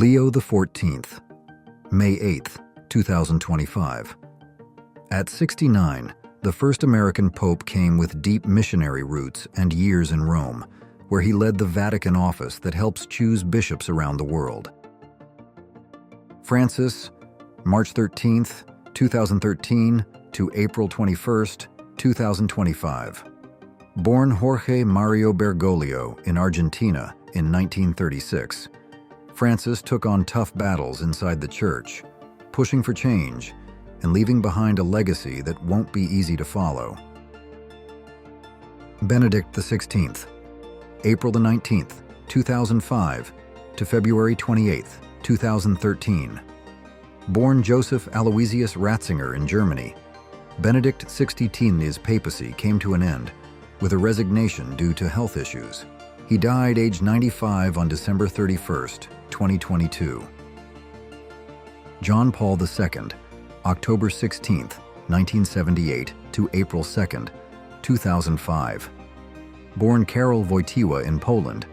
Leo XIV, May 8, 2025. At 69, the first American pope came with deep missionary roots and years in Rome, where he led the Vatican office that helps choose bishops around the world. Francis, March 13, 2013 to April 21, 2025. Born Jorge Mario Bergoglio in Argentina in 1936, Francis took on tough battles inside the church, pushing for change and leaving behind a legacy that won't be easy to follow. Benedict XVI, April 19, 2005 to February 28, 2013. Born Joseph Aloysius Ratzinger in Germany, Benedict XVI's papacy came to an end with a resignation due to health issues. He died aged 95 on December 31, 2022. John Paul II, October 16, 1978 to April 2, 2005. Born Karol Wojtyła in Poland,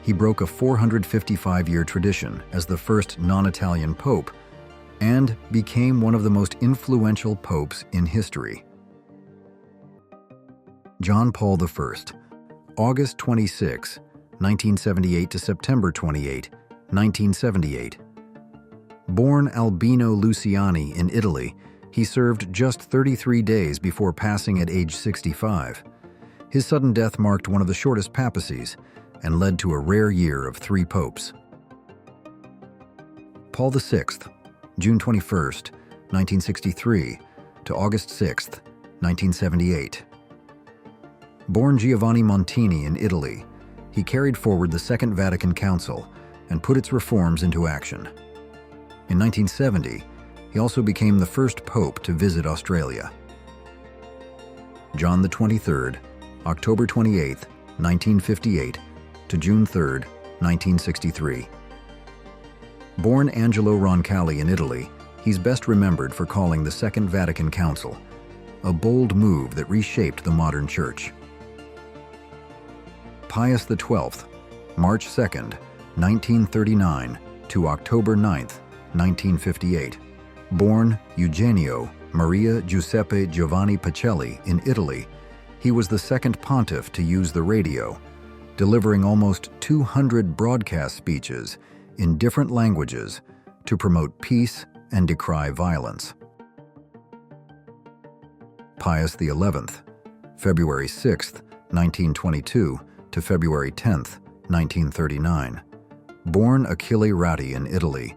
he broke a 455-year tradition as the first non-Italian pope and became one of the most influential popes in history. John Paul I, August 26, 1978 to September 28, 1978. Born Albino Luciani in Italy, he served just 33 days before passing at age 65. His sudden death marked one of the shortest papacies and led to a rare year of 3 popes. Paul VI, June 21, 1963 to August 6, 1978. Born Giovanni Montini in Italy, he carried forward the Second Vatican Council and put its reforms into action. In 1970, he also became the first pope to visit Australia. John XXIII, October 28, 1958 to June 3, 1963. Born Angelo Roncalli in Italy, he's best remembered for calling the Second Vatican Council, a bold move that reshaped the modern church. Pius XII, March 2, 1939 to October 9, 1958. Born Eugenio Maria Giuseppe Giovanni Pacelli in Italy, he was the second pontiff to use the radio, delivering almost 200 broadcast speeches in different languages to promote peace and decry violence. Pius XI, February 6, 1922 to February 10, 1939. Born Achille Ratti in Italy,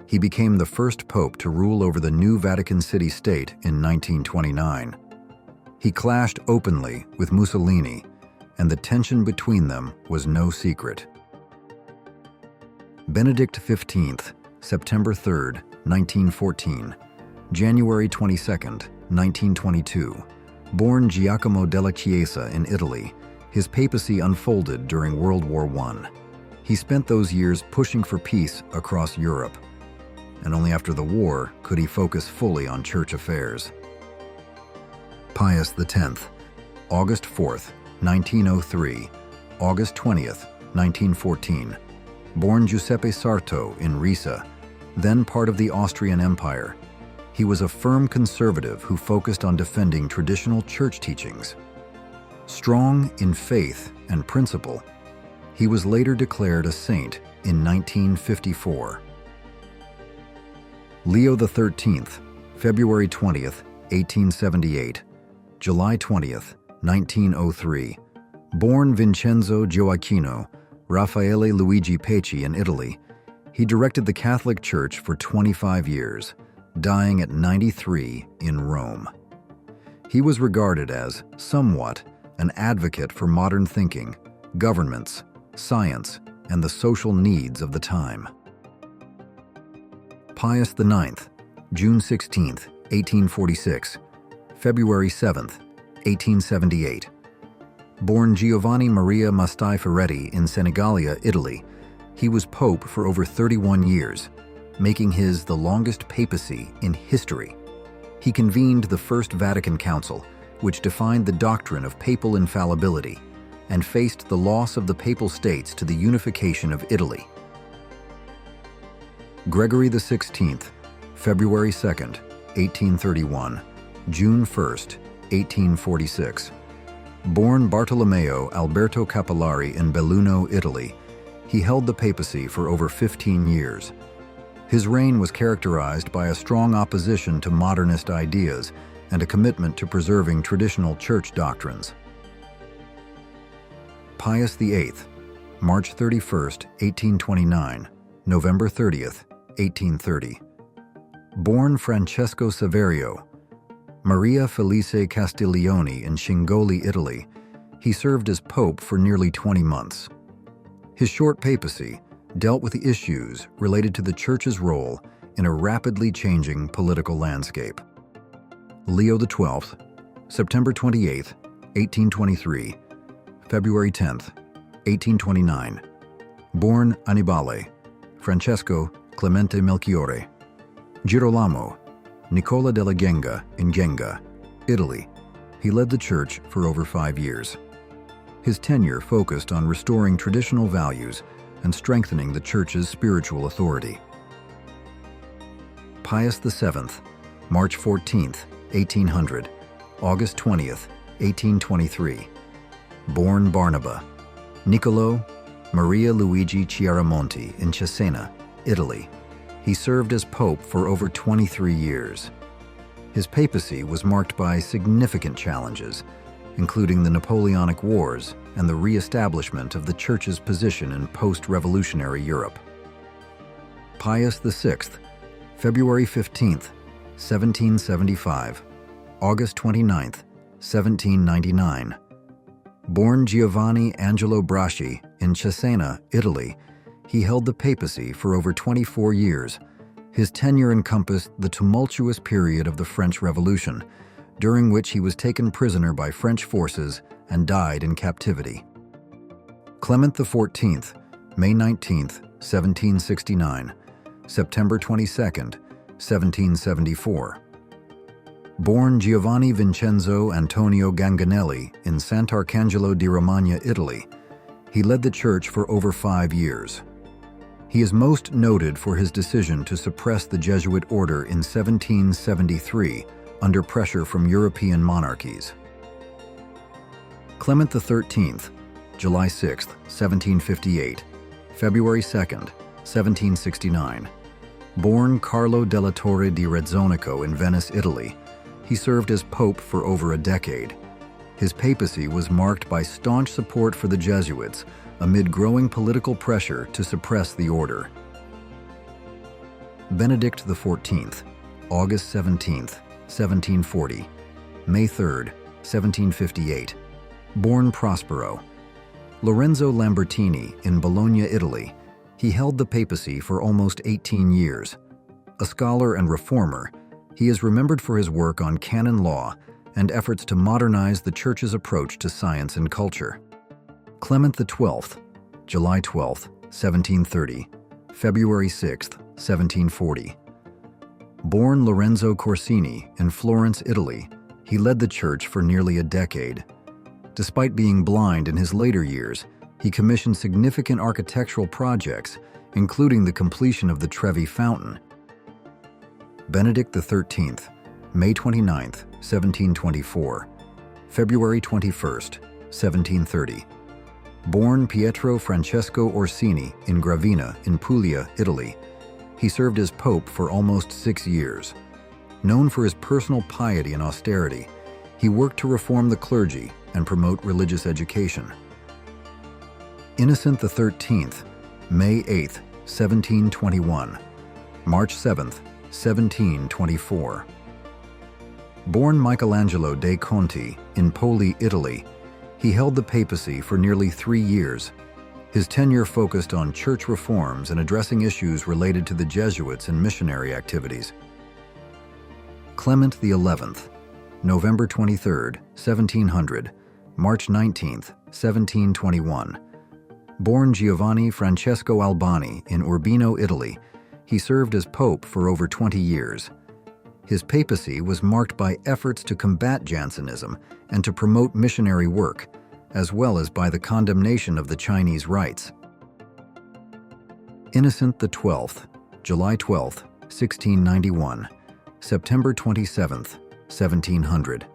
he became the first pope to rule over the new Vatican City-State in 1929. He clashed openly with Mussolini, and the tension between them was no secret. Benedict XV, September 3, 1914, January 22, 1922. Born Giacomo della Chiesa in Italy, his papacy unfolded during World War I. He spent those years pushing for peace across Europe, and only after the war could he focus fully on church affairs. Pius X, August 4, 1903, August 20, 1914. Born Giuseppe Sarto in Risa, then part of the Austrian Empire, he was a firm conservative who focused on defending traditional church teachings. Strong in faith and principle, he was later declared a saint in 1954. Leo XIII, February 20, 1878, July 20, 1903. Born Vincenzo Gioacchino Raffaele Luigi Pecci in Italy, he directed the Catholic Church for 25 years, dying at 93 in Rome. He was regarded as, somewhat, an advocate for modern thinking, governments, science, and the social needs of the time. Pius IX, June 16, 1846, February 7, 1878. Born Giovanni Maria Mastai Ferretti in Senigallia, Italy, he was pope for over 31 years, making his the longest papacy in history. He convened the First Vatican Council, which defined the doctrine of papal infallibility, and faced the loss of the Papal States to the unification of Italy. Gregory XVI, February 2nd, 1831, June 1st, 1846. Born Bartolomeo Alberto Capillari in Belluno, Italy, he held the papacy for over 15 years. His reign was characterized by a strong opposition to modernist ideas and a commitment to preserving traditional church doctrines. Pius VIII, March 31st, 1829, November 30th, 1830. Born Francesco Saverio, Maria Felice Castiglione in Cingoli, Italy, he served as pope for nearly 20 months. His short papacy dealt with the issues related to the Church's role in a rapidly changing political landscape. Leo XII, September 28, 1823, February 10, 1829. Born Annibale, Francesco Clemente Melchiorre, Girolamo Nicola della Genga in Genga, Italy. He led the Church for over 5 years. His tenure focused on restoring traditional values and strengthening the Church's spiritual authority. Pius VII, March 14, 1800, August 20, 1823. Born Barnaba, Niccolò Maria Luigi Chiaramonti in Cesena, Italy. He served as pope for over 23 years. His papacy was marked by significant challenges, including the Napoleonic Wars and the re-establishment of the Church's position in post-revolutionary Europe. Pius VI, February 15, 1775, August 29, 1799. Born Giovanni Angelo Braschi in Cesena, Italy, he held the papacy for over 24 years. His tenure encompassed the tumultuous period of the French Revolution, during which he was taken prisoner by French forces and died in captivity. Clement XIV, May 19, 1769, September 22, 1774. Born Giovanni Vincenzo Antonio Ganganelli in Sant'Arcangelo di Romagna, Italy, he led the Church for over 5 years. He is most noted for his decision to suppress the Jesuit order in 1773 under pressure from European monarchies. Clement XIII, July 6, 1758, February 2, 1769. Born Carlo della Torre di Rezzonico in Venice, Italy, he served as pope for over a decade. His papacy was marked by staunch support for the Jesuits amid growing political pressure to suppress the order. Benedict XIV, August 17, 1740, May 3, 1758. Born Prospero, Lorenzo Lambertini in Bologna, Italy, he held the papacy for almost 18 years. A scholar and reformer, he is remembered for his work on canon law and efforts to modernize the Church's approach to science and culture. Clement XII, July 12, 1730, February 6, 1740. Born Lorenzo Corsini in Florence, Italy, he led the Church for nearly a decade. Despite being blind in his later years, he commissioned significant architectural projects, including the completion of the Trevi Fountain. Benedict XIII, May 29, 1724, February 21, 1730. Born Pietro Francesco Orsini in Gravina in Puglia, Italy, he served as pope for almost 6 years. Known for his personal piety and austerity, he worked to reform the clergy and promote religious education. Innocent XIII, May 8, 1721, March 7, 1724. Born Michelangelo dei Conti in Poli, Italy, he held the papacy for nearly 3 years. His tenure focused on church reforms and addressing issues related to the Jesuits and missionary activities. Clement XI, November 23, 1700, March 19, 1721. Born Giovanni Francesco Albani in Urbino, Italy, he served as pope for over 20 years. His papacy was marked by efforts to combat Jansenism and to promote missionary work, as well as by the condemnation of the Chinese rites. Innocent XII, July 12, 1691, September 27, 1700.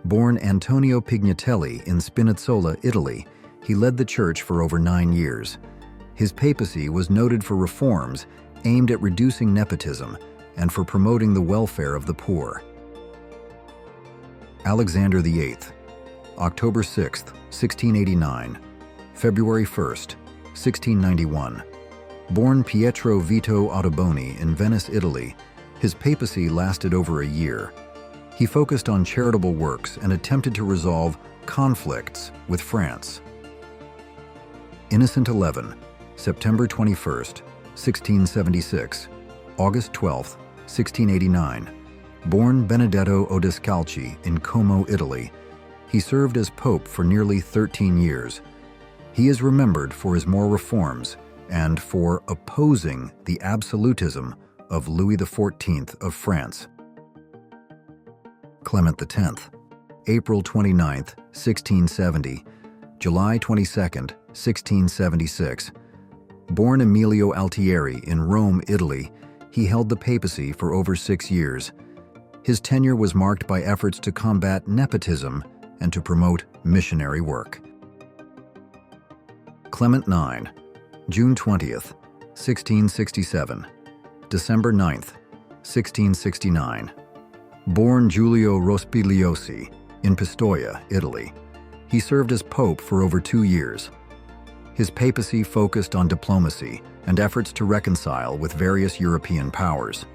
Born Antonio Pignatelli in Spinazzola, Italy, he led the church for over 9 years. His papacy was noted for reforms aimed at reducing nepotism and for promoting the welfare of the poor. Alexander VIII, October 6, 1689, February 1, 1691. Born Pietro Vito Ottoboni in Venice, Italy, his papacy lasted over a year. He focused on charitable works and attempted to resolve conflicts with France. Innocent XI, September 21, 1676, August 12, 1689. Born Benedetto Odescalchi in Como, Italy, he served as pope for nearly 13 years. He is remembered for his moral reforms and for opposing the absolutism of Louis XIV of France. Clement X, April 29, 1670, July 22, 1676. Born Emilio Altieri in Rome, Italy, he held the papacy for over 6 years. His tenure was marked by efforts to combat nepotism and to promote missionary work. Clement IX, June 20, 1667, December 9, 1669. Born Giulio Rospigliosi in Pistoia, Italy, he served as pope for over 2 years. His papacy focused on diplomacy and efforts to reconcile with various European powers.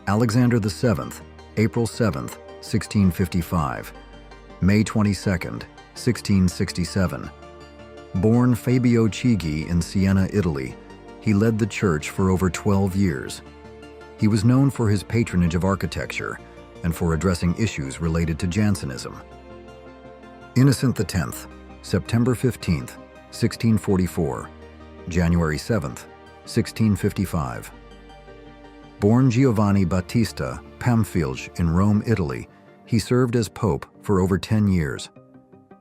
Alexander VII, April 7, 1655, May 22, 1667. Born Fabio Chigi in Siena, Italy, he led the church for over 12 years. He was known for his patronage of architecture and for addressing issues related to Jansenism. Innocent X, September 15, 1644, January 7, 1655. Born Giovanni Battista Pamphilj in Rome, Italy, he served as pope for over 10 years.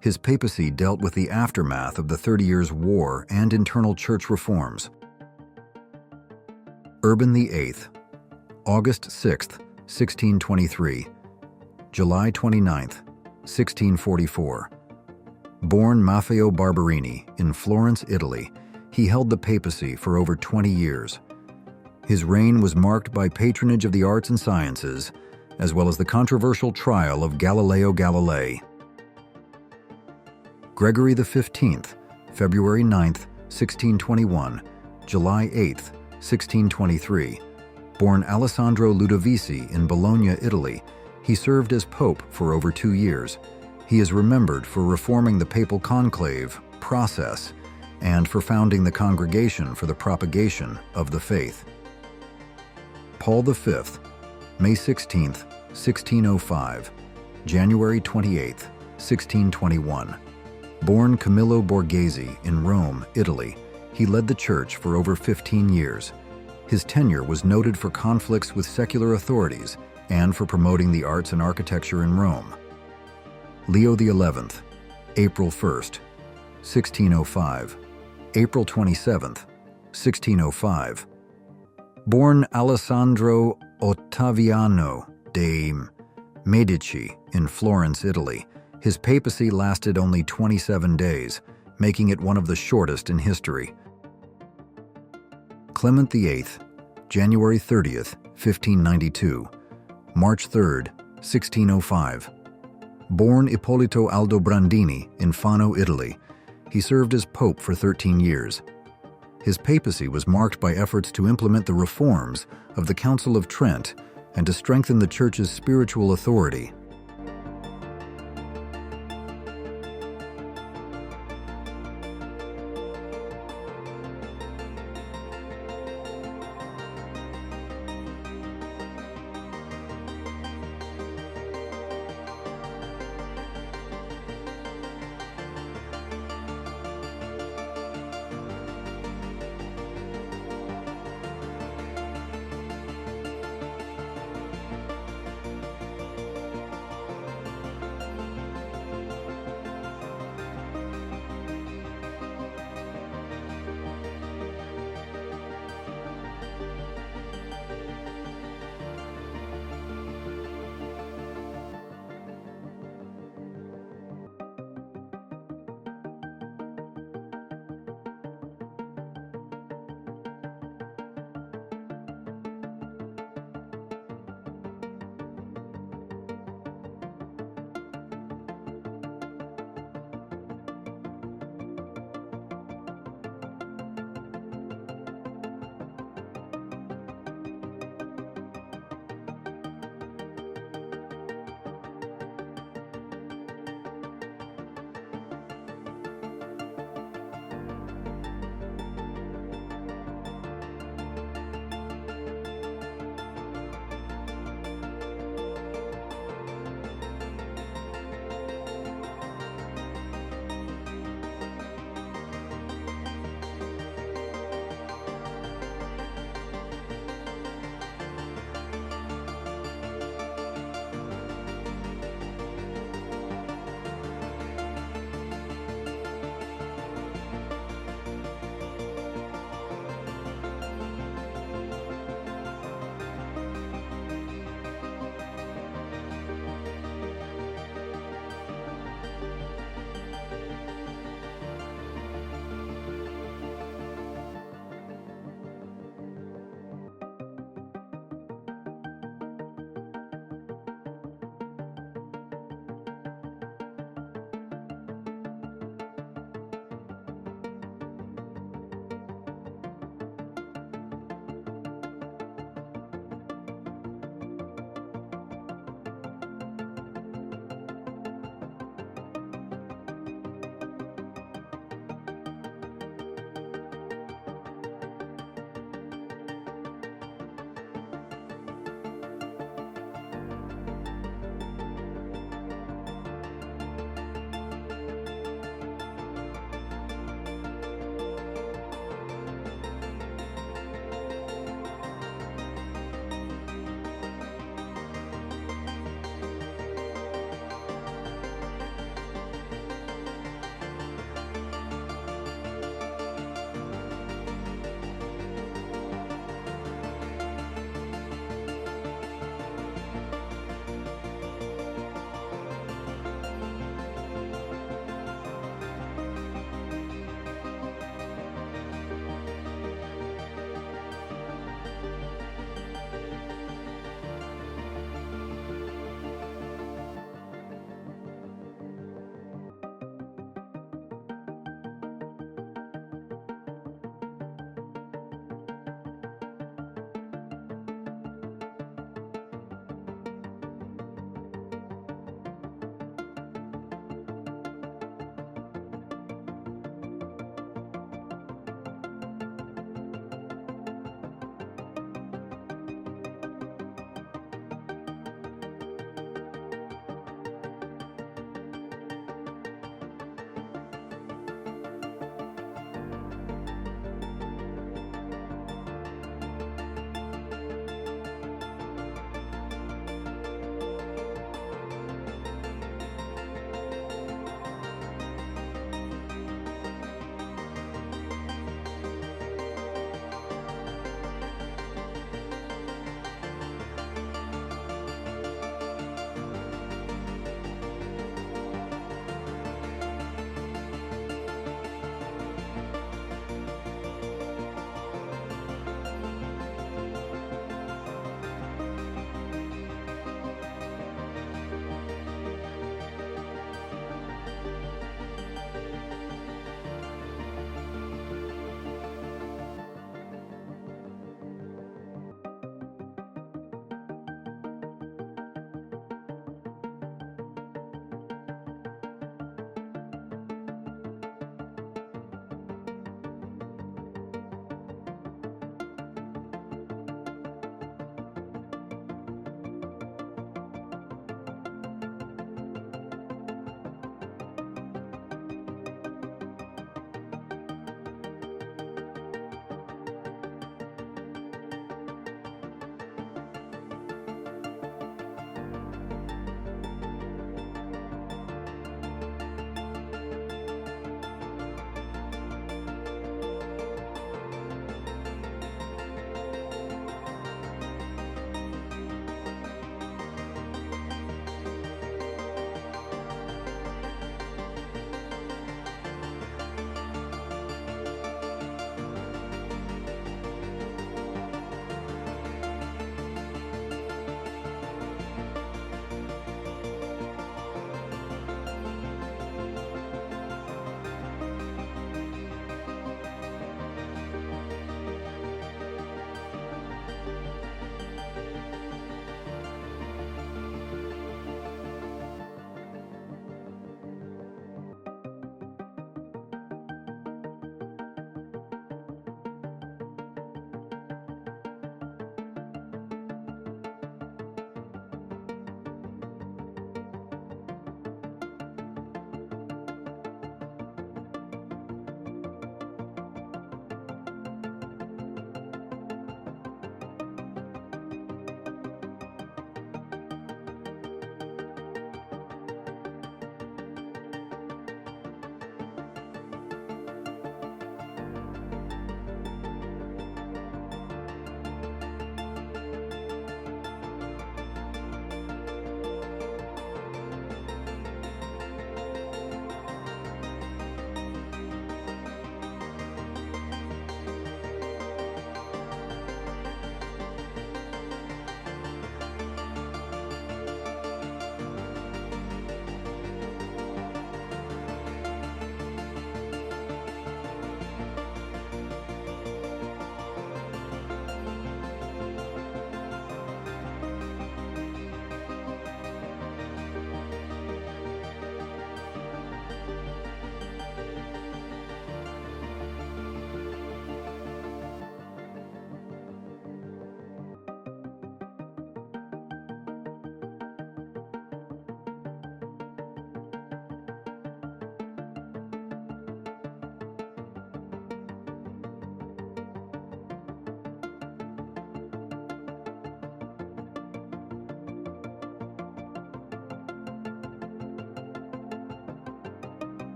His papacy dealt with the aftermath of the 30 Years' War and internal church reforms. Urban VIII, August 6, 1623, July 29, 1644. Born Maffeo Barberini in Florence, Italy, he held the papacy for over 20 years. His reign was marked by patronage of the arts and sciences, as well as the controversial trial of Galileo Galilei. Gregory XV, February 9, 1621, July 8, 1623. Born Alessandro Ludovisi in Bologna, Italy, he served as pope for over 2 years. He is remembered for reforming the papal conclave process and for founding the Congregation for the Propagation of the Faith. Paul V, May 16, 1605, January 28, 1621. Born Camillo Borghese in Rome, Italy, he led the church for over 15 years. His tenure was noted for conflicts with secular authorities and for promoting the arts and architecture in Rome. Leo XI, April 1, 1605, April 27, 1605. Born Alessandro Ottaviano de' Medici in Florence, Italy, his papacy lasted only 27 days, making it one of the shortest in history. Clement VIII, January 30, 1592, March 3, 1605. Born Ippolito Aldobrandini in Fano, Italy, he served as pope for 13 years. His papacy was marked by efforts to implement the reforms of the Council of Trent and to strengthen the Church's spiritual authority.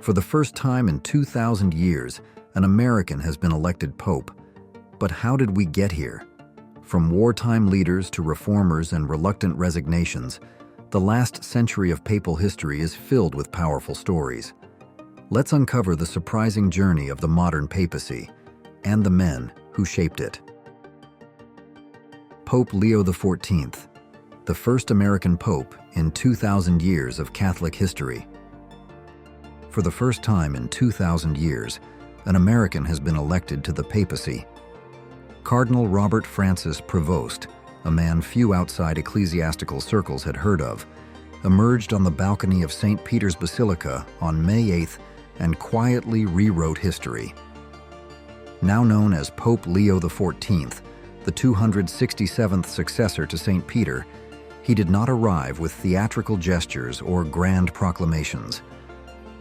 For the first time in 2,000 years, an American has been elected Pope. But how did we get here? From wartime leaders to reformers and reluctant resignations, the last century of papal history is filled with powerful stories. Let's uncover the surprising journey of the modern papacy and the men who shaped it. Pope Leo XIV, the first American pope in 2,000 years of Catholic history. For the first time in 2,000 years, an American has been elected to the papacy. Cardinal Robert Francis Prevost, a man few outside ecclesiastical circles had heard of, emerged on the balcony of St. Peter's Basilica on May 8th and quietly rewrote history. Now known as Pope Leo XIV, the 267th successor to St. Peter, he did not arrive with theatrical gestures or grand proclamations.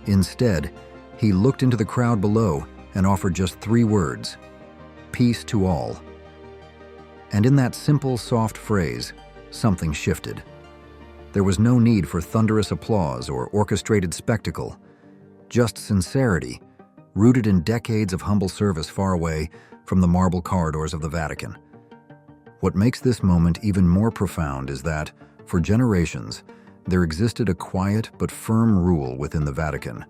Instead, he looked into the crowd below and offered just 3 words: peace to all. And in that simple, soft phrase, something shifted. There was no need for thunderous applause or orchestrated spectacle, just sincerity, rooted in decades of humble service far away from the marble corridors of the Vatican. What makes this moment even more profound is that, for generations, there existed a quiet but firm rule within the Vatican.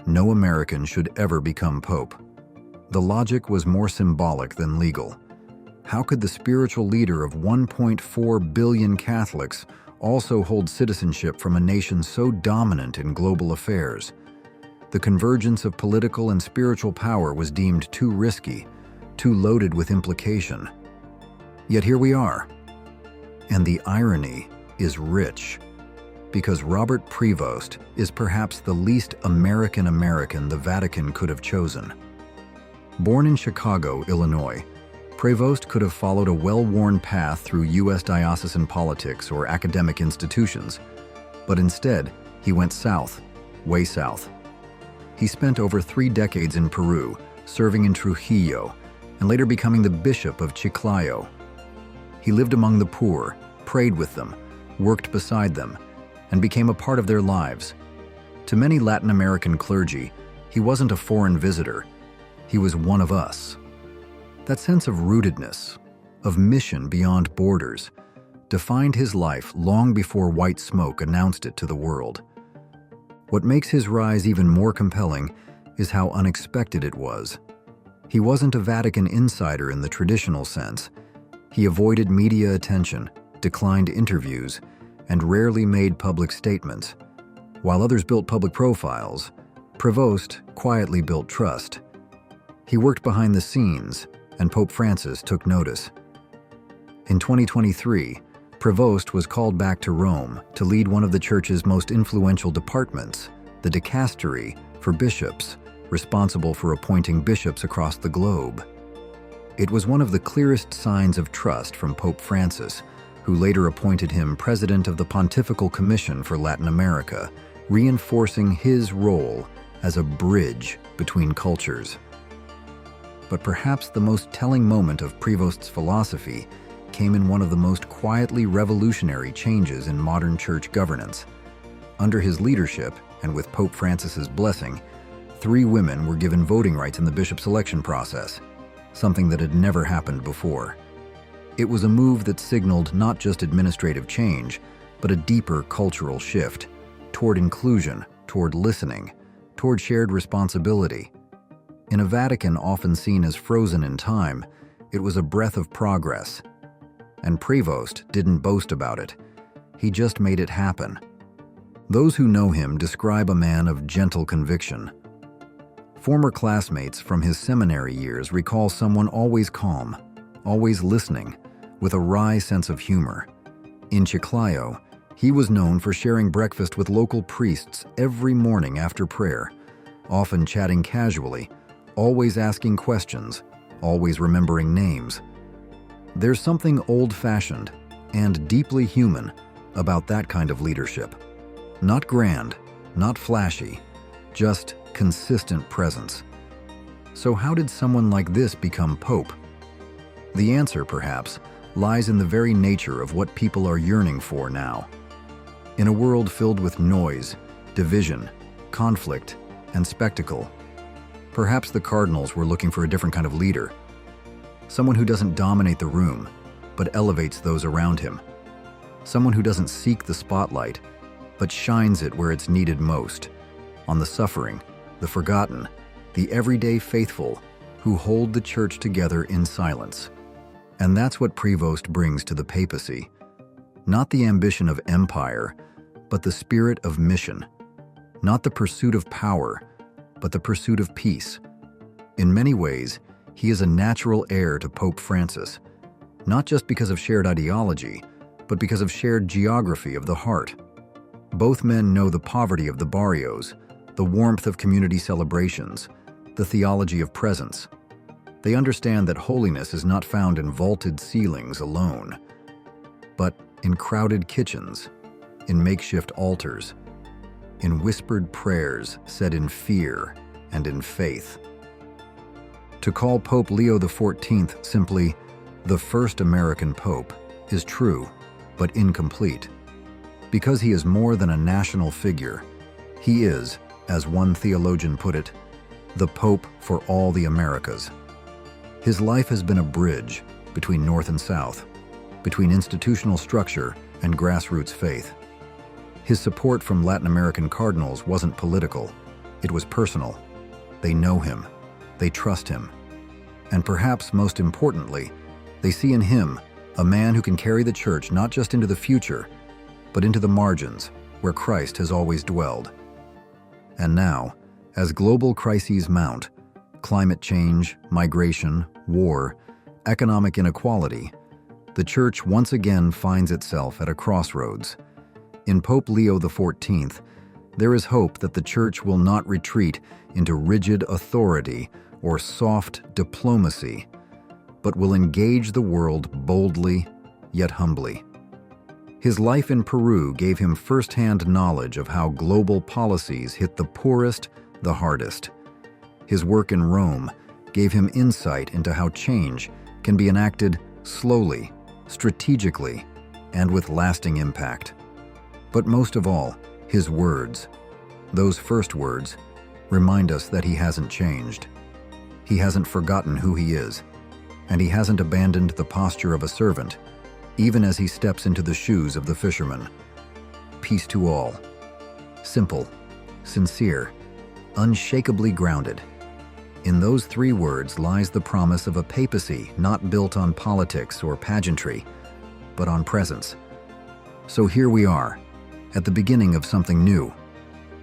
No American should ever become pope. The logic was more symbolic than legal. How could the spiritual leader of 1.4 billion Catholics also hold citizenship from a nation so dominant in global affairs? The convergence of political and spiritual power was deemed too risky, too loaded with implication. Yet here we are. And the irony is rich, because Robert Prevost is perhaps the least American the Vatican could have chosen. Born in Chicago, Illinois, Prevost could have followed a well-worn path through U.S. diocesan politics or academic institutions, but instead, he went south, way south. He spent over 3 decades in Peru, serving in Trujillo, and later becoming the Bishop of Chiclayo. He lived among the poor, prayed with them, worked beside them, and became a part of their lives. To many Latin American clergy, he wasn't a foreign visitor. He was one of us. That sense of rootedness, of mission beyond borders, defined his life long before white smoke announced it to the world. What makes his rise even more compelling is how unexpected it was. He wasn't a Vatican insider in the traditional sense. He avoided media attention, declined interviews, and rarely made public statements. While others built public profiles, Prevost quietly built trust. He worked behind the scenes, and Pope Francis took notice. In 2023, Prevost was called back to Rome to lead one of the Church's most influential departments, the dicastery for bishops, responsible for appointing bishops across the globe. It was one of the clearest signs of trust from Pope Francis, who later appointed him president of the Pontifical Commission for Latin America, reinforcing his role as a bridge between cultures. But perhaps the most telling moment of Prevost's philosophy came in one of the most quietly revolutionary changes in modern church governance. Under his leadership, and with Pope Francis's blessing, 3 women were given voting rights in the bishop selection process, something that had never happened before. It was a move that signaled not just administrative change, but a deeper cultural shift toward inclusion, toward listening, toward shared responsibility. In a Vatican often seen as frozen in time, it was a breath of progress. And Prevost didn't boast about it. He just made it happen. Those who know him describe a man of gentle conviction. Former classmates from his seminary years recall someone always calm, always listening, with a wry sense of humor. In Chiclayo, he was known for sharing breakfast with local priests every morning after prayer, often chatting casually, always asking questions, always remembering names. There's something old-fashioned and deeply human about that kind of leadership. Not grand, not flashy, just consistent presence. So how did someone like this become pope? The answer, perhaps, lies in the very nature of what people are yearning for now. In a world filled with noise, division, conflict, and spectacle. Perhaps the cardinals were looking for a different kind of leader, someone who doesn't dominate the room, but elevates those around him. Someone who doesn't seek the spotlight, but shines it where it's needed most, on the suffering, the forgotten, the everyday faithful who hold the church together in silence. And that's what Prevost brings to the papacy. Not the ambition of empire, but the spirit of mission. Not the pursuit of power, but the pursuit of peace. In many ways, he is a natural heir to Pope Francis, not just because of shared ideology, but because of shared geography of the heart. Both men know the poverty of the barrios, the warmth of community celebrations, the theology of presence. They understand that holiness is not found in vaulted ceilings alone, but in crowded kitchens, in makeshift altars, in whispered prayers said in fear and in faith. To call Pope Leo XIV simply the first American pope is true, but incomplete. Because he is more than a national figure, he is, as one theologian put it, the Pope for all the Americas. His life has been a bridge between North and South, between institutional structure and grassroots faith. His support from Latin American cardinals wasn't political, it was personal. They know him, they trust him, and perhaps most importantly, they see in him a man who can carry the church not just into the future, but into the margins where Christ has always dwelled. And now, as global crises mount, climate change, migration, war, economic inequality, the Church once again finds itself at a crossroads. In Pope Leo XIV, there is hope that the Church will not retreat into rigid authority or soft diplomacy, but will engage the world boldly yet humbly. His life in Peru gave him first-hand knowledge of how global policies hit the poorest the hardest. His work in Rome gave him insight into how change can be enacted slowly, strategically, and with lasting impact. But most of all, his words, those first words, remind us that he hasn't changed. He hasn't forgotten who he is, and he hasn't abandoned the posture of a servant, even as he steps into the shoes of the fisherman. Peace to all. Simple, sincere, unshakably grounded. In those three words lies the promise of a papacy not built on politics or pageantry, but on presence. So here we are, at the beginning of something new.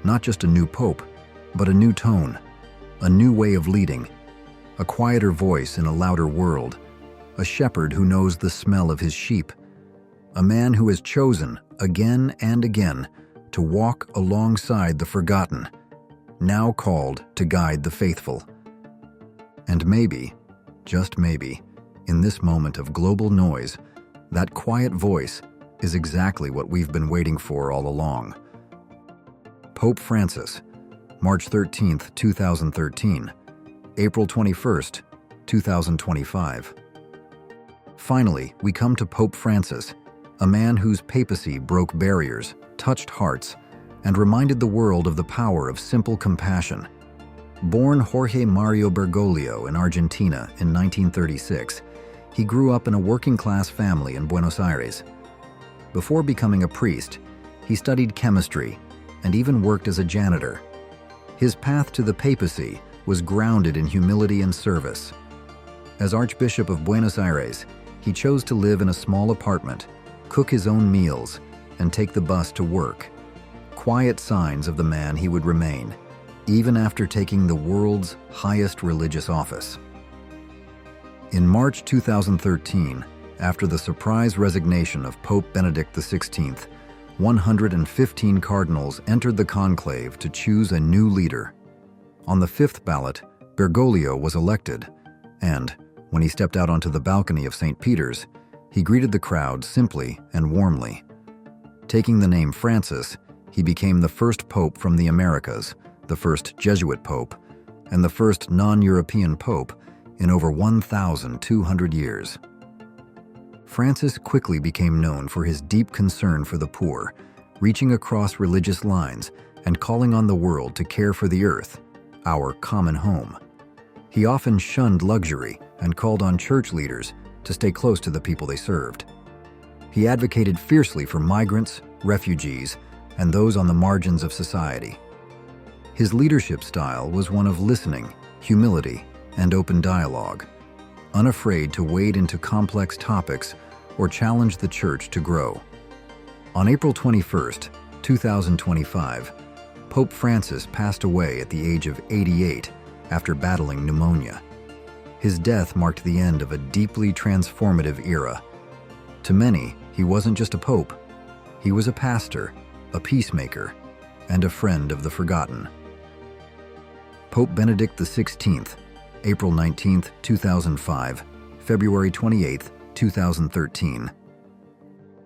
Not just a new pope, but a new tone, a new way of leading, a quieter voice in a louder world, a shepherd who knows the smell of his sheep, a man who has chosen, again and again, to walk alongside the forgotten, now called to guide the faithful. And maybe, just maybe, in this moment of global noise, that quiet voice is exactly what we've been waiting for all along. Pope Francis, March 13, 2013, April 21, 2025. Finally, we come to Pope Francis, a man whose papacy broke barriers, touched hearts, and reminded the world of the power of simple compassion. Born Jorge Mario Bergoglio in Argentina in 1936, he grew up in a working-class family in Buenos Aires. Before becoming a priest, he studied chemistry and even worked as a janitor. His path to the papacy was grounded in humility and service. As Archbishop of Buenos Aires, he chose to live in a small apartment, cook his own meals, and take the bus to work. Quiet signs of the man he would remain, even after taking the world's highest religious office. In March 2013, after the surprise resignation of Pope Benedict XVI, 115 cardinals entered the conclave to choose a new leader. On the fifth ballot, Bergoglio was elected, and, when he stepped out onto the balcony of St. Peter's, he greeted the crowd simply and warmly. Taking the name Francis, he became the first pope from the Americas, the first Jesuit pope, and the first non-European pope in over 1,200 years. Francis quickly became known for his deep concern for the poor, reaching across religious lines and calling on the world to care for the earth, our common home. He often shunned luxury and called on church leaders to stay close to the people they served. He advocated fiercely for migrants, refugees, and those on the margins of society. His leadership style was one of listening, humility, and open dialogue, unafraid to wade into complex topics or challenge the church to grow. On April 21, 2025, Pope Francis passed away at the age of 88 after battling pneumonia. His death marked the end of a deeply transformative era. To many, he wasn't just a pope. He was a pastor, a peacemaker, and a friend of the forgotten. Pope Benedict XVI, April 19, 2005, February 28, 2013.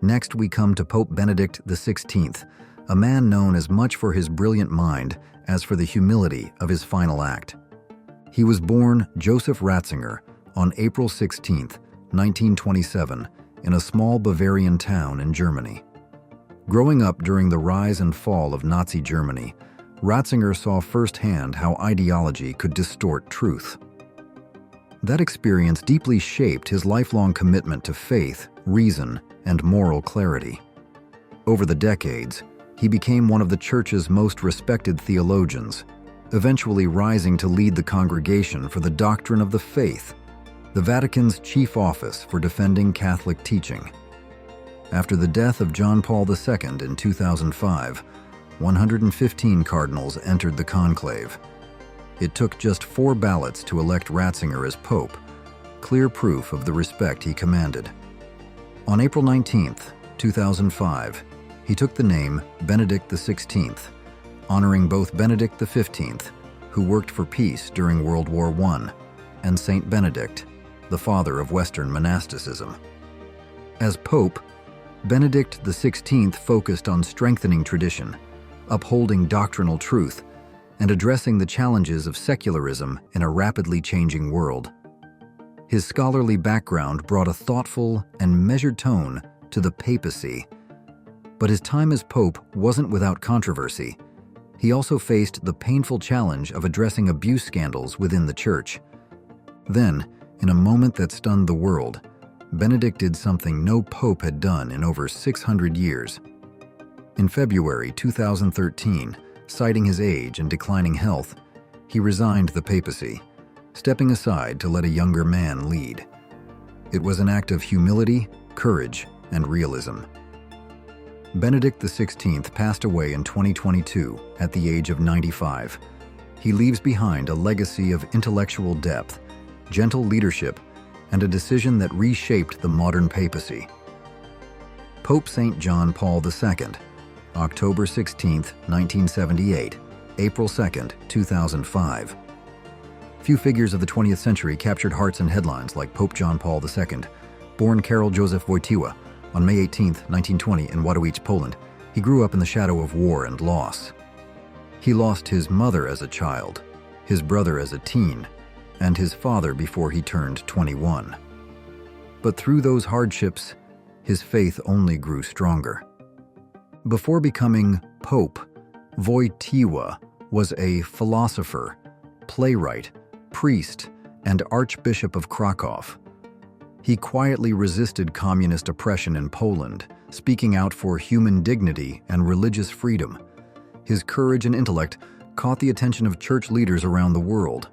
Next, we come to Pope Benedict XVI, a man known as much for his brilliant mind as for the humility of his final act. He was born Joseph Ratzinger on April 16, 1927, in a small Bavarian town in Germany. Growing up during the rise and fall of Nazi Germany, Ratzinger saw firsthand how ideology could distort truth. That experience deeply shaped his lifelong commitment to faith, reason, and moral clarity. Over the decades, he became one of the Church's most respected theologians, eventually rising to lead the Congregation for the Doctrine of the Faith, the Vatican's chief office for defending Catholic teaching. After the death of John Paul II in 2005, 115 cardinals entered the conclave. It took just 4 ballots to elect Ratzinger as pope, clear proof of the respect he commanded. On April 19, 2005, he took the name Benedict XVI, honoring both Benedict XV, who worked for peace during World War I, and Saint Benedict, the father of Western monasticism. As pope, Benedict XVI focused on strengthening tradition, upholding doctrinal truth, and addressing the challenges of secularism in a rapidly changing world. His scholarly background brought a thoughtful and measured tone to the papacy. But his time as pope wasn't without controversy. He also faced the painful challenge of addressing abuse scandals within the church. Then, in a moment that stunned the world, Benedict did something no pope had done in over 600 years. In February 2013, citing his age and declining health, he resigned the papacy, stepping aside to let a younger man lead. It was an act of humility, courage, and realism. Benedict XVI passed away in 2022 at the age of 95. He leaves behind a legacy of intellectual depth, gentle leadership, and a decision that reshaped the modern papacy. Pope St. John Paul II, October 16, 1978, April 2, 2005. Few figures of the 20th century captured hearts and headlines like Pope John Paul II. Born Karol Józef Wojtyła on May 18, 1920 in Wadowice, Poland, he grew up in the shadow of war and loss. He lost his mother as a child, his brother as a teen, and his father before he turned 21. But through those hardships, his faith only grew stronger. Before becoming Pope, Wojtyła was a philosopher, playwright, priest, and Archbishop of Krakow. He quietly resisted communist oppression in Poland, speaking out for human dignity and religious freedom. His courage and intellect caught the attention of church leaders around the world.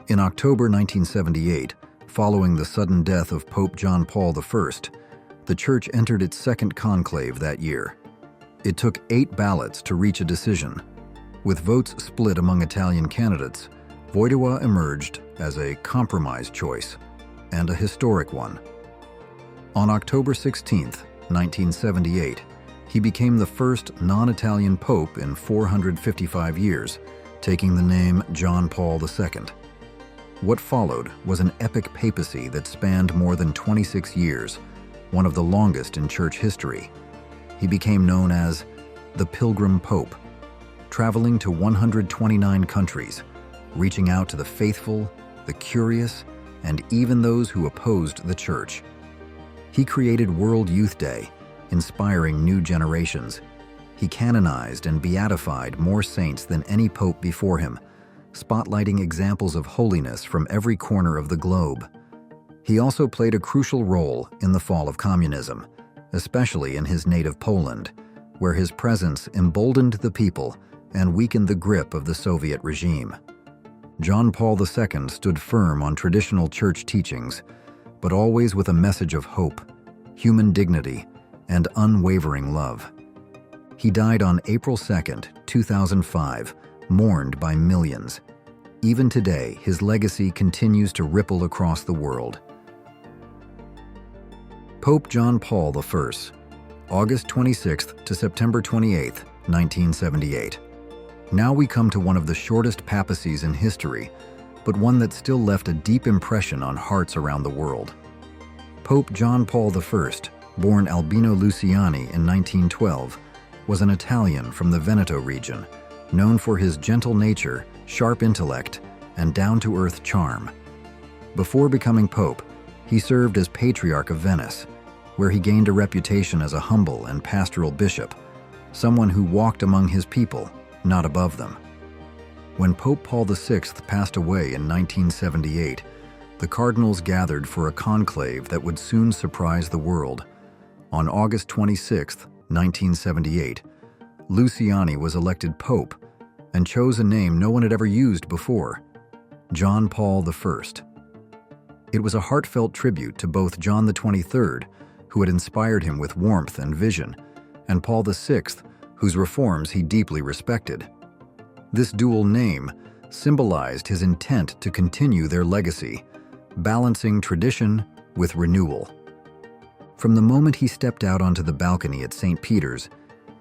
In October 1978, following the sudden death of Pope John Paul I, the Church entered its second conclave that year. It took 8 ballots to reach a decision. With votes split among Italian candidates, Wojtyła emerged as a compromise choice, and a historic one. On October 16, 1978, he became the first non-Italian pope in 455 years, taking the name John Paul II. What followed was an epic papacy that spanned more than 26 years, one of the longest in church history. He became known as the Pilgrim Pope, traveling to 129 countries, reaching out to the faithful, the curious, and even those who opposed the church. He created World Youth Day, inspiring new generations. He canonized and beatified more saints than any pope before him, spotlighting examples of holiness from every corner of the globe. He also played a crucial role in the fall of communism, especially in his native Poland, where his presence emboldened the people and weakened the grip of the Soviet regime. John Paul II stood firm on traditional church teachings, but always with a message of hope, human dignity, and unwavering love. He died on April 2, 2005, mourned by millions. Even today, his legacy continues to ripple across the world. Pope John Paul I, August 26 to September 28, 1978. Now we come to one of the shortest papacies in history, but one that still left a deep impression on hearts around the world. Pope John Paul I, born Albino Luciani in 1912, was an Italian from the Veneto region, known for his gentle nature, sharp intellect, and down-to-earth charm. Before becoming pope, he served as Patriarch of Venice, where he gained a reputation as a humble and pastoral bishop, someone who walked among his people, not above them. When Pope Paul VI passed away in 1978, the cardinals gathered for a conclave that would soon surprise the world. On August 26, 1978, Luciani was elected pope and chose a name no one had ever used before, John Paul I. It was a heartfelt tribute to both John XXIII, who had inspired him with warmth and vision, and Paul VI, whose reforms he deeply respected. This dual name symbolized his intent to continue their legacy, balancing tradition with renewal. From the moment he stepped out onto the balcony at St. Peter's,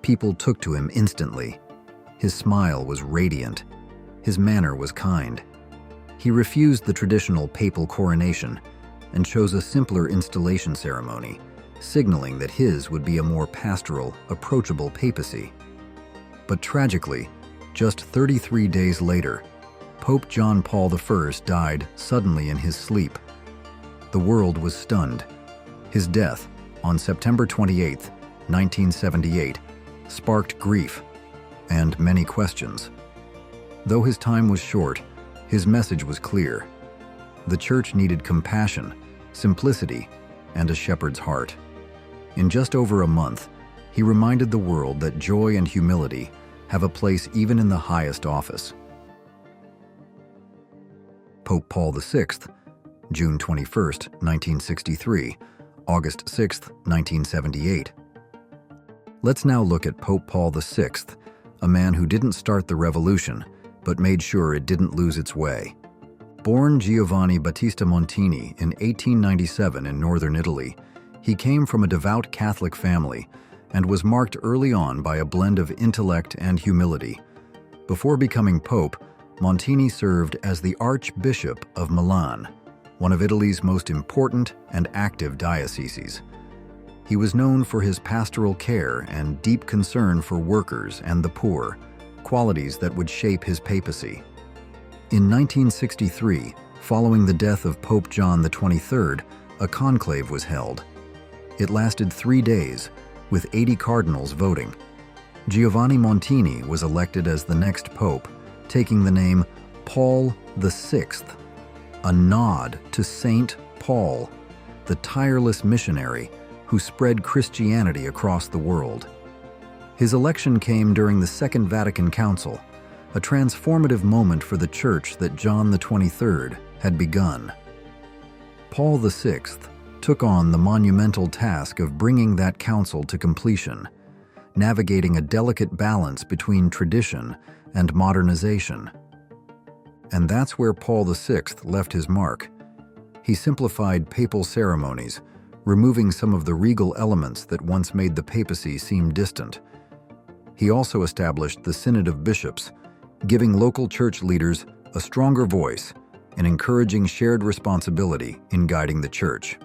people took to him instantly. His smile was radiant. His manner was kind. He refused the traditional papal coronation and chose a simpler installation ceremony, signaling that his would be a more pastoral, approachable papacy. But tragically, just 33 days later, Pope John Paul I died suddenly in his sleep. The world was stunned. His death, on September 28, 1978, sparked grief and many questions. Though his time was short, his message was clear. The Church needed compassion, simplicity, and a shepherd's heart. In just over a month, he reminded the world that joy and humility have a place even in the highest office. Pope Paul VI, June 21, 1963, August 6, 1978. Let's now look at Pope Paul VI, a man who didn't start the revolution, but made sure it didn't lose its way. Born Giovanni Battista Montini in 1897 in northern Italy, he came from a devout Catholic family and was marked early on by a blend of intellect and humility. Before becoming pope, Montini served as the Archbishop of Milan, one of Italy's most important and active dioceses. He was known for his pastoral care and deep concern for workers and the poor, qualities that would shape his papacy. In 1963, following the death of Pope John XXIII, a conclave was held. It lasted 3 days, with 80 cardinals voting. Giovanni Montini was elected as the next pope, taking the name Paul VI, a nod to Saint Paul, the tireless missionary who spread Christianity across the world. His election came during the Second Vatican Council, a transformative moment for the Church that John XXIII had begun. Paul VI took on the monumental task of bringing that council to completion, navigating a delicate balance between tradition and modernization. And that's where Paul VI left his mark. He simplified papal ceremonies, removing some of the regal elements that once made the papacy seem distant. He also established the Synod of Bishops, giving local church leaders a stronger voice and encouraging shared responsibility in guiding the Church.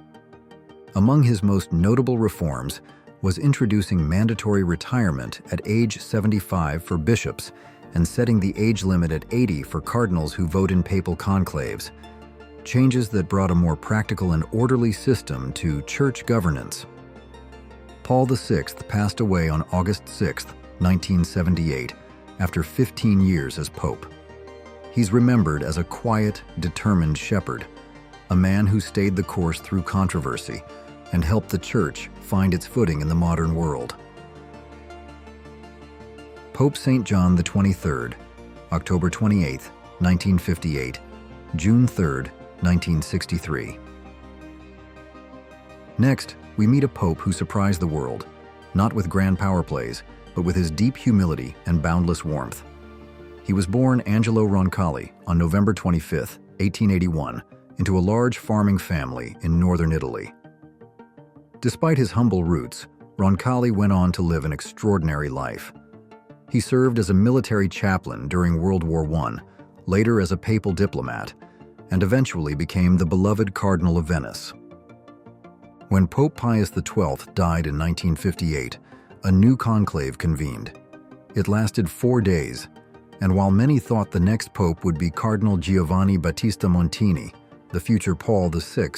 Among his most notable reforms was introducing mandatory retirement at age 75 for bishops and setting the age limit at 80 for cardinals who vote in papal conclaves, changes that brought a more practical and orderly system to church governance. Paul VI passed away on August 6, 1978, after 15 years as Pope. He's remembered as a quiet, determined shepherd, a man who stayed the course through controversy and helped the Church find its footing in the modern world. Pope St. John XXIII, October 28, 1958, June 3, 1963. Next, we meet a pope who surprised the world, not with grand power plays, but with his deep humility and boundless warmth. He was born Angelo Roncalli on November 25, 1881, into a large farming family in northern Italy. Despite his humble roots, Roncalli went on to live an extraordinary life. He served as a military chaplain during World War I, later as a papal diplomat, and eventually became the beloved Cardinal of Venice. When Pope Pius XII died in 1958, a new conclave convened. It lasted 4 days, and while many thought the next pope would be Cardinal Giovanni Battista Montini, the future Paul VI,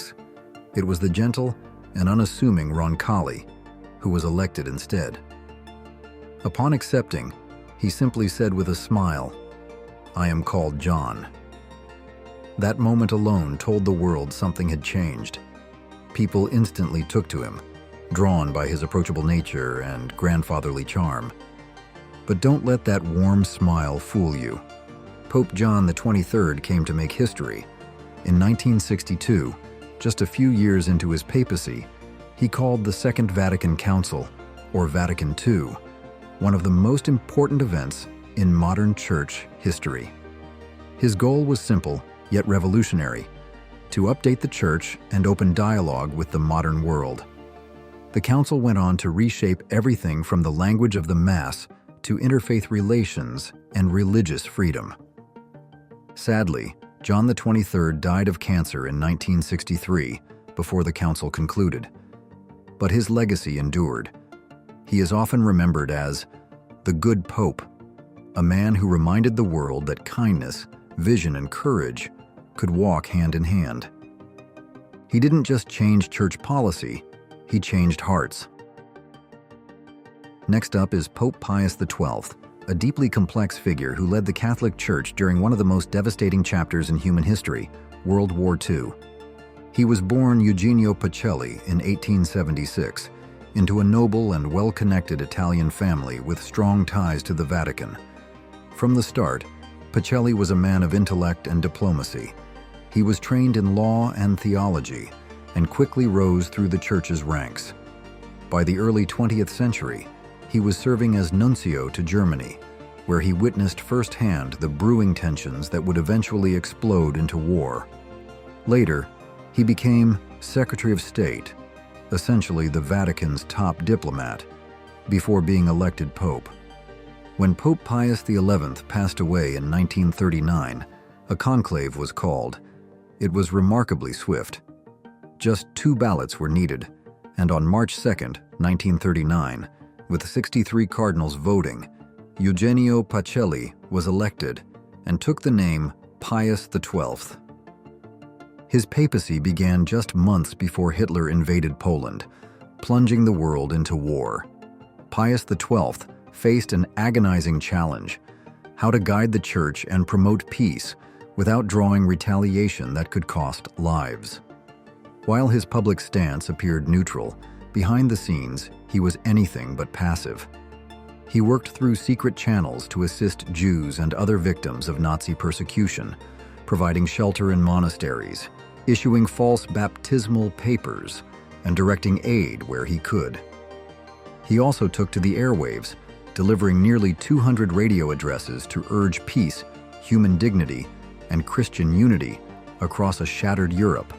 it was the gentle and unassuming Roncalli who was elected instead. Upon accepting, he simply said with a smile, "I am called John." That moment alone told the world something had changed. People instantly took to him, drawn by his approachable nature and grandfatherly charm. But don't let that warm smile fool you. Pope John XXIII came to make history. In 1962, just a few years into his papacy, he called the Second Vatican Council, or Vatican II, one of the most important events in modern church history. His goal was simple, yet revolutionary: to update the church and open dialogue with the modern world. The council went on to reshape everything from the language of the Mass to interfaith relations and religious freedom. Sadly, John XXIII died of cancer in 1963 before the council concluded. But his legacy endured. He is often remembered as the Good Pope, a man who reminded the world that kindness, vision, and courage could walk hand in hand. He didn't just change church policy, he changed hearts. Next up is Pope Pius XII, a deeply complex figure who led the Catholic Church during one of the most devastating chapters in human history, World War II. He was born Eugenio Pacelli in 1876 into a noble and well-connected Italian family with strong ties to the Vatican. From the start, Pacelli was a man of intellect and diplomacy. He was trained in law and theology and quickly rose through the Church's ranks. By the early 20th century, he was serving as nuncio to Germany, where he witnessed firsthand the brewing tensions that would eventually explode into war. Later, he became Secretary of State, essentially the Vatican's top diplomat, before being elected Pope. When Pope Pius XI passed away in 1939, a conclave was called. It was remarkably swift. Just 2 ballots were needed, and on March 2, 1939, with 63 cardinals voting, Eugenio Pacelli was elected and took the name Pius XII. His papacy began just months before Hitler invaded Poland, plunging the world into war. Pius XII faced an agonizing challenge: how to guide the Church and promote peace without drawing retaliation that could cost lives. While his public stance appeared neutral, behind the scenes, he was anything but passive. He worked through secret channels to assist Jews and other victims of Nazi persecution, providing shelter in monasteries, issuing false baptismal papers, and directing aid where he could. He also took to the airwaves, delivering nearly 200 radio addresses to urge peace, human dignity, and Christian unity across a shattered Europe.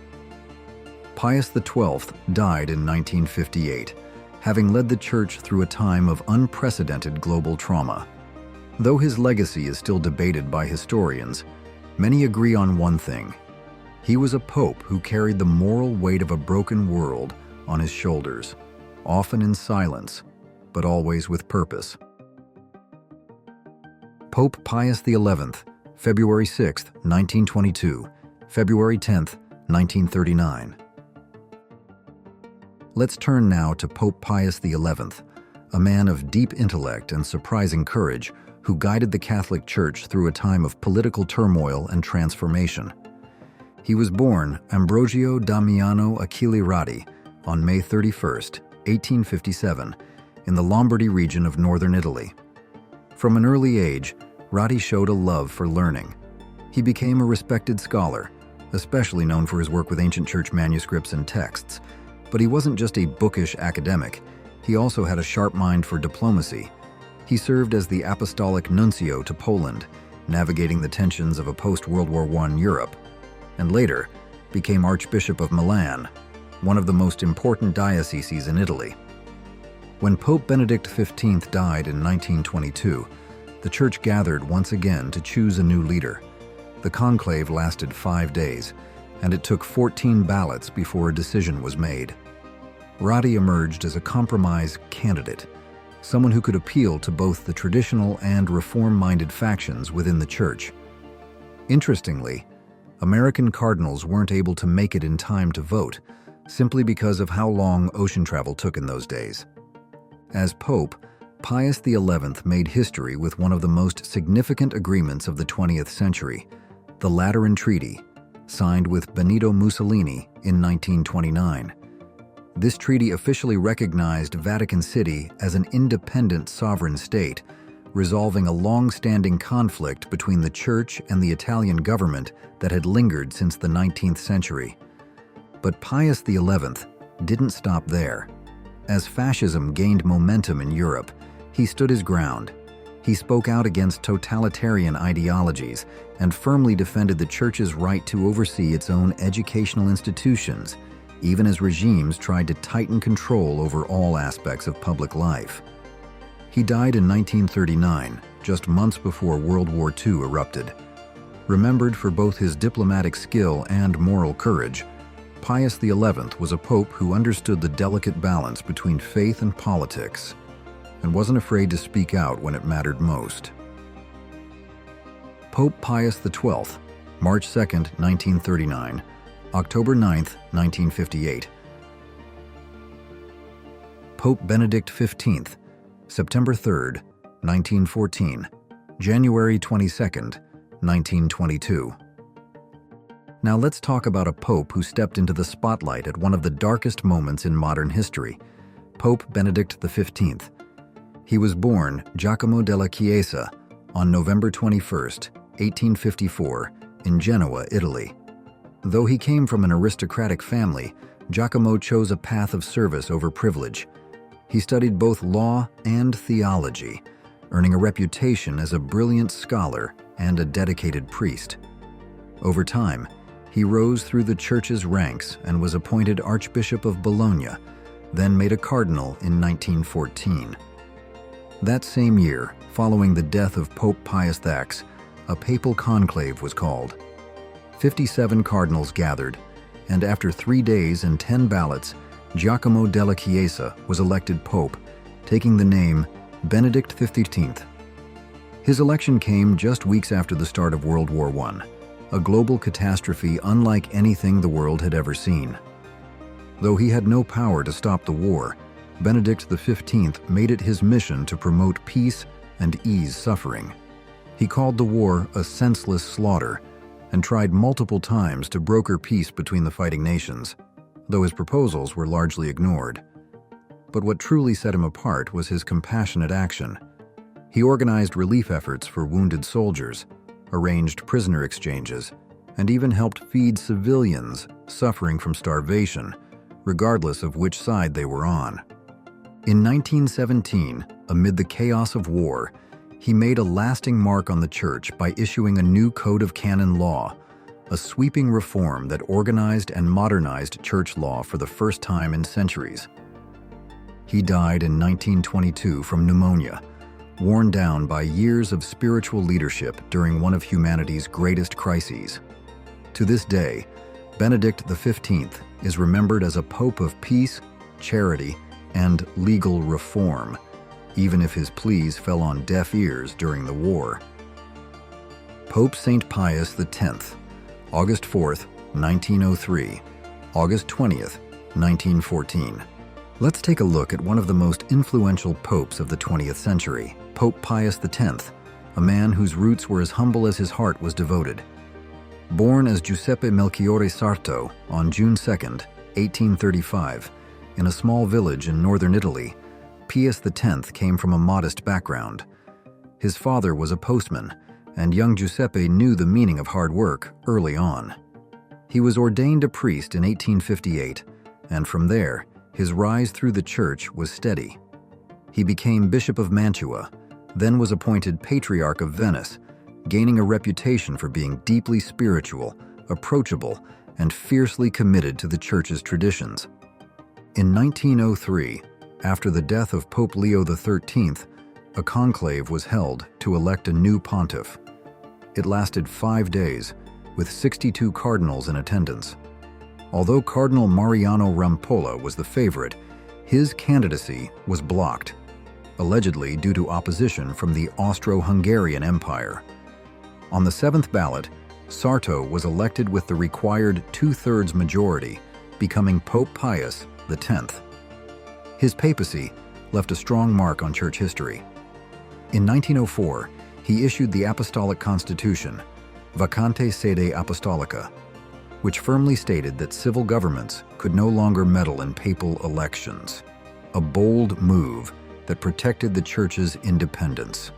Pius XII died in 1958, having led the Church through a time of unprecedented global trauma. Though his legacy is still debated by historians, many agree on one thing: he was a pope who carried the moral weight of a broken world on his shoulders, often in silence, but always with purpose. Pope Pius XI, February 6, 1922, February 10, 1939. Let's turn now to Pope Pius XI, a man of deep intellect and surprising courage who guided the Catholic Church through a time of political turmoil and transformation. He was born Ambrogio Damiano Achille Radi on May 31, 1857, in the Lombardy region of northern Italy. From an early age, Radi showed a love for learning. He became a respected scholar, especially known for his work with ancient church manuscripts and texts. But he wasn't just a bookish academic, he also had a sharp mind for diplomacy. He served as the apostolic nuncio to Poland, navigating the tensions of a post-World War I Europe, and later became Archbishop of Milan, one of the most important dioceses in Italy. When Pope Benedict XV died in 1922, the Church gathered once again to choose a new leader. The conclave lasted 5 days, and it took 14 ballots before a decision was made. Radi emerged as a compromise candidate, someone who could appeal to both the traditional and reform-minded factions within the Church. Interestingly, American cardinals weren't able to make it in time to vote, simply because of how long ocean travel took in those days. As Pope, Pius XI made history with one of the most significant agreements of the 20th century, the Lateran Treaty, signed with Benito Mussolini in 1929. This treaty officially recognized Vatican City as an independent sovereign state, resolving a long-standing conflict between the Church and the Italian government that had lingered since the 19th century. But Pius XI didn't stop there. As fascism gained momentum in Europe, he stood his ground. He spoke out against totalitarian ideologies and firmly defended the Church's right to oversee its own educational institutions, even as regimes tried to tighten control over all aspects of public life. He died in 1939, just months before World War II erupted. Remembered for both his diplomatic skill and moral courage, Pius XI was a pope who understood the delicate balance between faith and politics, and wasn't afraid to speak out when it mattered most. Pope Pius XII, March 2, 1939, October 9, 1958. Pope Benedict XV, September 3, 1914, January 22, 1922. Now let's talk about a pope who stepped into the spotlight at one of the darkest moments in modern history, Pope Benedict XV. He was born Giacomo della Chiesa on November 21, 1854, in Genoa, Italy. Though he came from an aristocratic family, Giacomo chose a path of service over privilege. He studied both law and theology, earning a reputation as a brilliant scholar and a dedicated priest. Over time, he rose through the Church's ranks and was appointed Archbishop of Bologna, then made a cardinal in 1914. That same year, following the death of Pope Pius X, a papal conclave was called. 57 cardinals gathered, and after 3 days and 10 ballots, Giacomo della Chiesa was elected pope, taking the name Benedict XV. His election came just weeks after the start of World War I, a global catastrophe unlike anything the world had ever seen. Though he had no power to stop the war, Benedict XV made it his mission to promote peace and ease suffering. He called the war a senseless slaughter and tried multiple times to broker peace between the fighting nations, though his proposals were largely ignored. But what truly set him apart was his compassionate action. He organized relief efforts for wounded soldiers, arranged prisoner exchanges, and even helped feed civilians suffering from starvation, regardless of which side they were on. In 1917, amid the chaos of war, he made a lasting mark on the Church by issuing a new code of canon law, a sweeping reform that organized and modernized church law for the first time in centuries. He died in 1922 from pneumonia, worn down by years of spiritual leadership during one of humanity's greatest crises. To this day, Benedict XV is remembered as a pope of peace, charity, and legal reform, even if his pleas fell on deaf ears during the war. Pope St. Pius X, August 4, 1903, August 20, 1914. Let's take a look at one of the most influential popes of the 20th century, Pope Pius X, a man whose roots were as humble as his heart was devoted. Born as Giuseppe Melchiorre Sarto on June 2, 1835, in a small village in northern Italy, Pius X came from a modest background. His father was a postman, and young Giuseppe knew the meaning of hard work early on. He was ordained a priest in 1858, and from there, his rise through the church was steady. He became Bishop of Mantua, then was appointed Patriarch of Venice, gaining a reputation for being deeply spiritual, approachable, and fiercely committed to the church's traditions. In 1903, after the death of Pope Leo XIII, a conclave was held to elect a new pontiff. It lasted 5 days, with 62 cardinals in attendance. Although Cardinal Mariano Rampolla was the favorite, his candidacy was blocked, allegedly due to opposition from the Austro-Hungarian Empire. On the 7th ballot, Sarto was elected with the required 2/3 majority, becoming Pope Pius X. His papacy left a strong mark on church history. In 1904, he issued the Apostolic Constitution, Vacante Sede Apostolica, which firmly stated that civil governments could no longer meddle in papal elections, a bold move that protected the church's independence.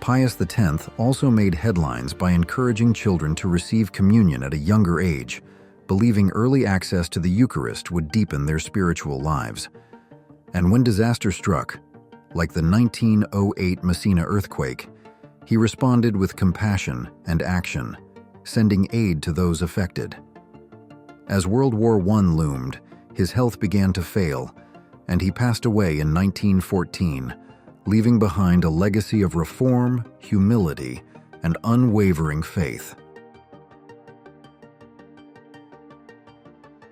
Pius X also made headlines by encouraging children to receive communion at a younger age, believing early access to the Eucharist would deepen their spiritual lives. And when disaster struck, like the 1908 Messina earthquake, he responded with compassion and action, sending aid to those affected. As World War I loomed, his health began to fail, and he passed away in 1914, leaving behind a legacy of reform, humility, and unwavering faith.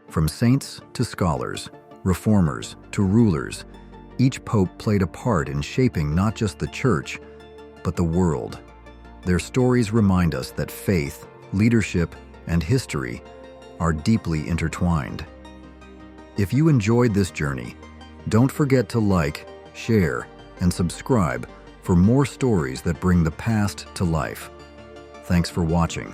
From saints to scholars, reformers to rulers, each pope played a part in shaping not just the church, but the world. Their stories remind us that faith, leadership, and history are deeply intertwined. If you enjoyed this journey, don't forget to like, share, and subscribe for more stories that bring the past to life. Thanks for watching.